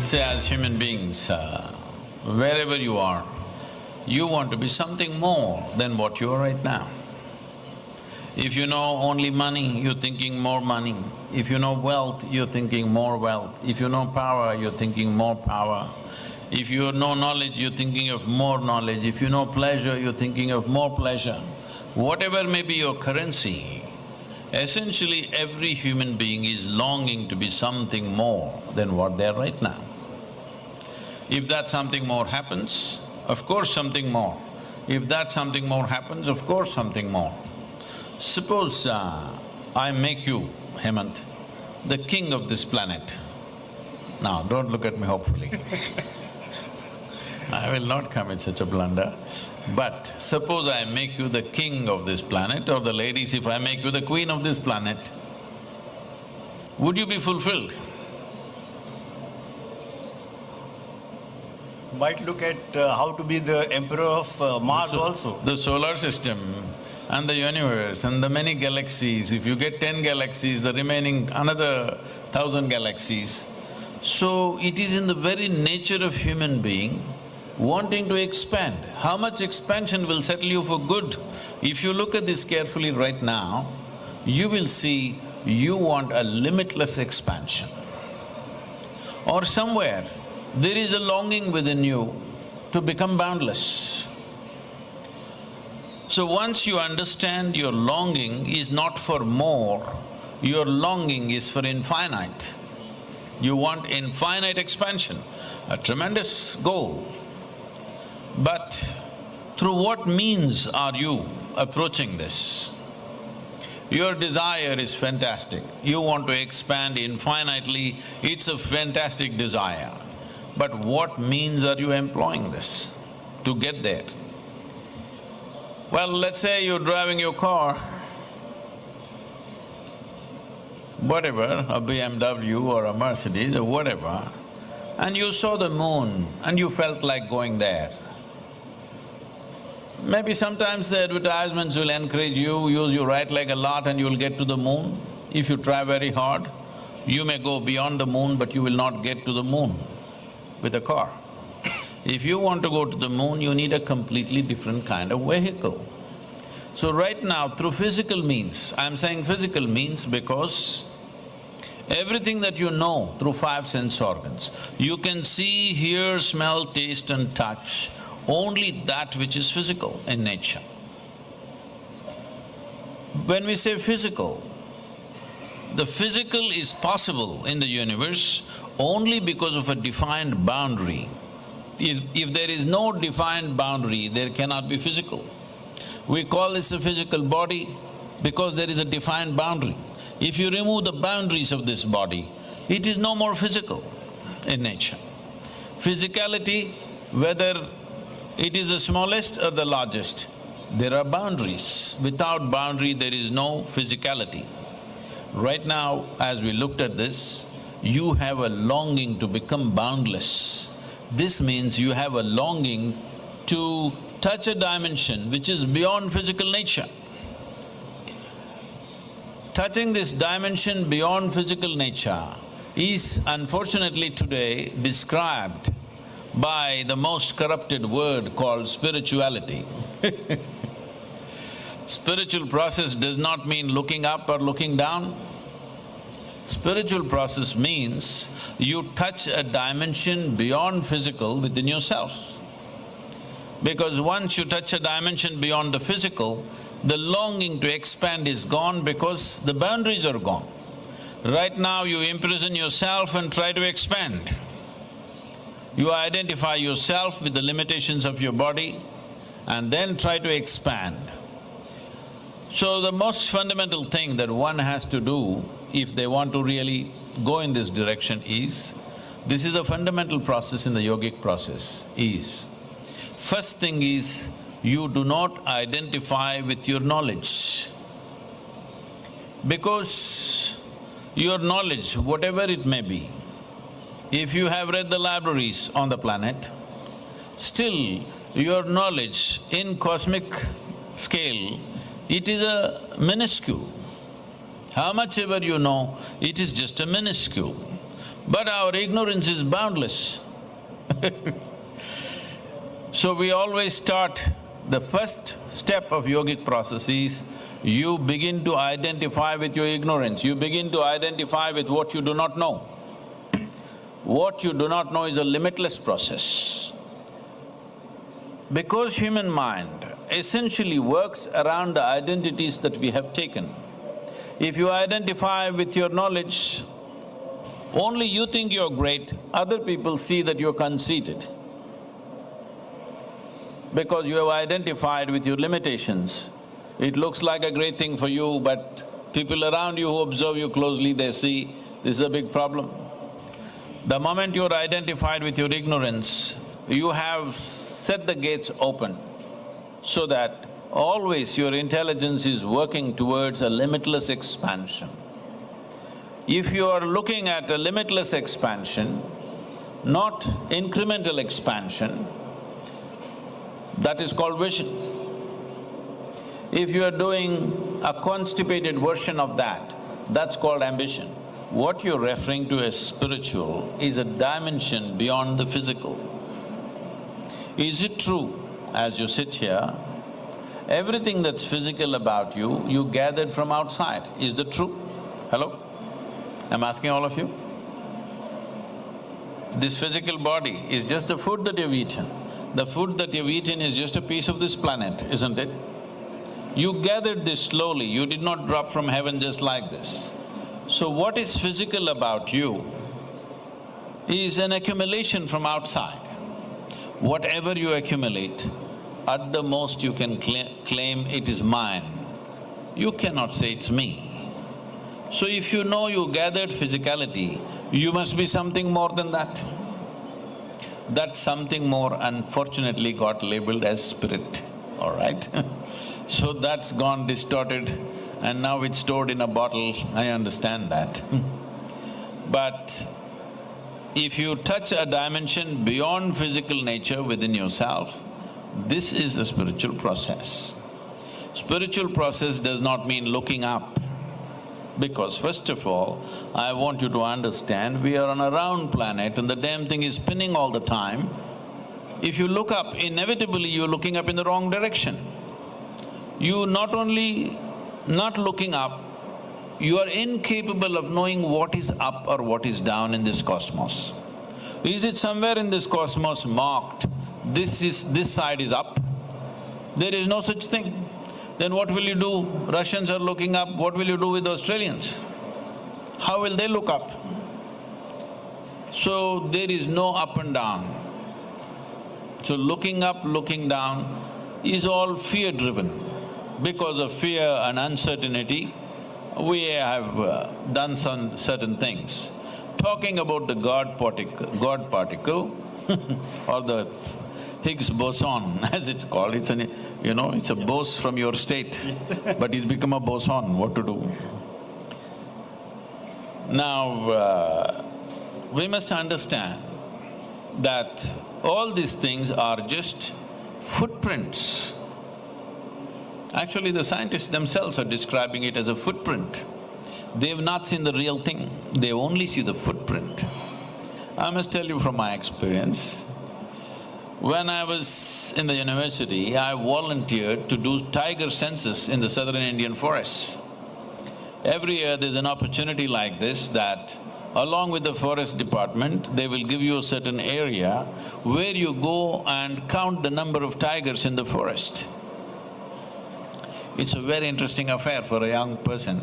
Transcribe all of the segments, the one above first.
Say, as human beings, wherever you are, you want to be something more than what you are right now. If you know only money, you're thinking more money. If you know wealth, you're thinking more wealth. If you know power, you're thinking more power. If you know knowledge, you're thinking of more knowledge. If you know pleasure, you're thinking of more pleasure. Whatever may be your currency, essentially every human being is longing to be something more than what they are right now. If that something more happens, of course something more. If that something more happens, of course something more. Suppose I make you, Hemant, the king of this planet. Now, don't look at me hopefully I will not commit such a blunder. But suppose I make you the king of this planet, or the ladies, if I make you the queen of this planet, would you be fulfilled? Might look at how to be the emperor of Mars also. The solar system and the universe and the many galaxies, if you get 10 galaxies, the remaining another 1,000 galaxies. So it is in the very nature of human being wanting to expand. How much expansion will settle you for good? If you look at this carefully right now, you will see you want a limitless expansion. Or somewhere, there is a longing within you to become boundless. So once you understand your longing is not for more, your longing is for infinite. You want infinite expansion, a tremendous goal. But through what means are you approaching this? Your desire is fantastic, you want to expand infinitely, it's a fantastic desire. But what means are you employing this to get there? Well, let's say you're driving your car, whatever, a BMW or a Mercedes or whatever, and you saw the moon and you felt like going there. Maybe sometimes the advertisements will encourage you, use your right leg a lot and you'll get to the moon. If you try very hard, you may go beyond the moon, but you will not get to the moon with a car. If you want to go to the moon, you need a completely different kind of vehicle. So right now, through physical means, I'm saying physical means because everything that you know through five sense organs, you can see, hear, smell, taste and touch only that which is physical in nature. When we say physical, the physical is possible in the universe only because of a defined boundary. If there is no defined boundary, there cannot be physical. We call this a physical body because there is a defined boundary. If you remove the boundaries of this body, it is no more physical in nature. Physicality, whether it is the smallest or the largest, there are boundaries. Without boundary, there is no physicality. Right now, as we looked at this, you have a longing to become boundless. This means you have a longing to touch a dimension which is beyond physical nature. Touching this dimension beyond physical nature is unfortunately today described by the most corrupted word called spirituality. Spiritual process does not mean looking up or looking down. Spiritual process means you touch a dimension beyond physical within yourself. Because once you touch a dimension beyond the physical, the longing to expand is gone because the boundaries are gone. Right now you imprison yourself and try to expand. You identify yourself with the limitations of your body and then try to expand. So the most fundamental thing that one has to do if they want to really go in this direction is, this is a fundamental process in the yogic process, is, first thing is, you do not identify with your knowledge. Because your knowledge, whatever it may be, if you have read the libraries on the planet, still your knowledge in cosmic scale, it is a minuscule. How much ever you know, it is just a minuscule. But our ignorance is boundless. So we always start, the first step of yogic process is, you begin to identify with your ignorance, you begin to identify with what you do not know. What you do not know is a limitless process. Because human mind essentially works around the identities that we have taken. If you identify with your knowledge, only you think you're great, other people see that you're conceited. Because you have identified with your limitations. It looks like a great thing for you, but people around you who observe you closely, they see this is a big problem. The moment you're identified with your ignorance, you have set the gates open so that always your intelligence is working towards a limitless expansion. If you are looking at a limitless expansion, not incremental expansion, that is called vision. If you are doing a constipated version of that, that's called ambition. What you're referring to as spiritual is a dimension beyond the physical. Is it true, as you sit here, everything that's physical about you, you gathered from outside? Is that true? Hello? I'm asking all of you. This physical body is just the food that you've eaten. The food that you've eaten is just a piece of this planet, isn't it? You gathered this slowly, you did not drop from heaven just like this. So what is physical about you is an accumulation from outside. Whatever you accumulate, at the most you can claim it is mine. You cannot say it's me. So if you know you gathered physicality, you must be something more than that. That something more unfortunately got labeled as spirit, all right? So that's gone distorted and now it's stored in a bottle, I understand that. But if you touch a dimension beyond physical nature within yourself, this is a spiritual process. Spiritual process does not mean looking up. Because first of all, I want you to understand, we are on a round planet and the damn thing is spinning all the time. If you look up, inevitably you're looking up in the wrong direction. You not only not looking up, you are incapable of knowing what is up or what is down in this cosmos. Is it somewhere in this cosmos marked, this side is up? There is no such thing. Then what will you do? Russians are looking up, what will you do with the Australians? How will they look up? So there is no up and down. So looking up, looking down is all fear-driven. Because of fear and uncertainty, we have done some certain things. Talking about the God particle or the Higgs boson, as it's called, it's an… it's a bose from your state, but he's become a boson, what to do? Now, we must understand that all these things are just footprints. Actually, the scientists themselves are describing it as a footprint. They've not seen the real thing, they only see the footprint. I must tell you from my experience, when I was in the university, I volunteered to do tiger census in the southern Indian forests. Every year there's an opportunity like this that along with the forest department, they will give you a certain area where you go and count the number of tigers in the forest. It's a very interesting affair for a young person.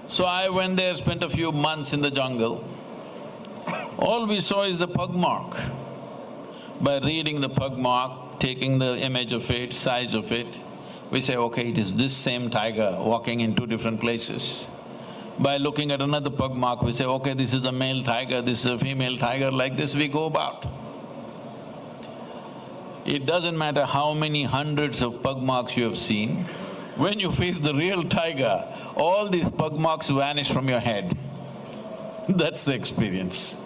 So I went there, spent a few months in the jungle. All we saw is the pug mark. By reading the pug mark, taking the image of it, size of it, we say, okay, it is this same tiger walking in two different places. By looking at another pug mark, we say, okay, this is a male tiger, this is a female tiger, like this we go about. It doesn't matter how many hundreds of pug marks you have seen, when you face the real tiger, all these pug marks vanish from your head. That's the experience.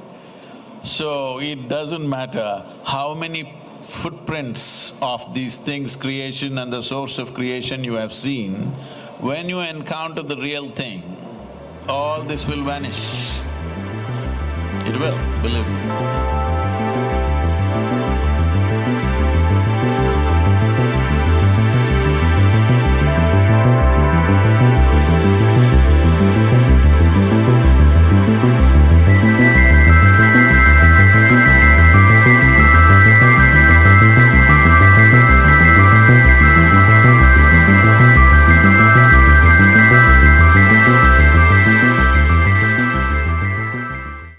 So it doesn't matter how many footprints of these things, creation and the source of creation you have seen, when you encounter the real thing, all this will vanish. It will, believe me.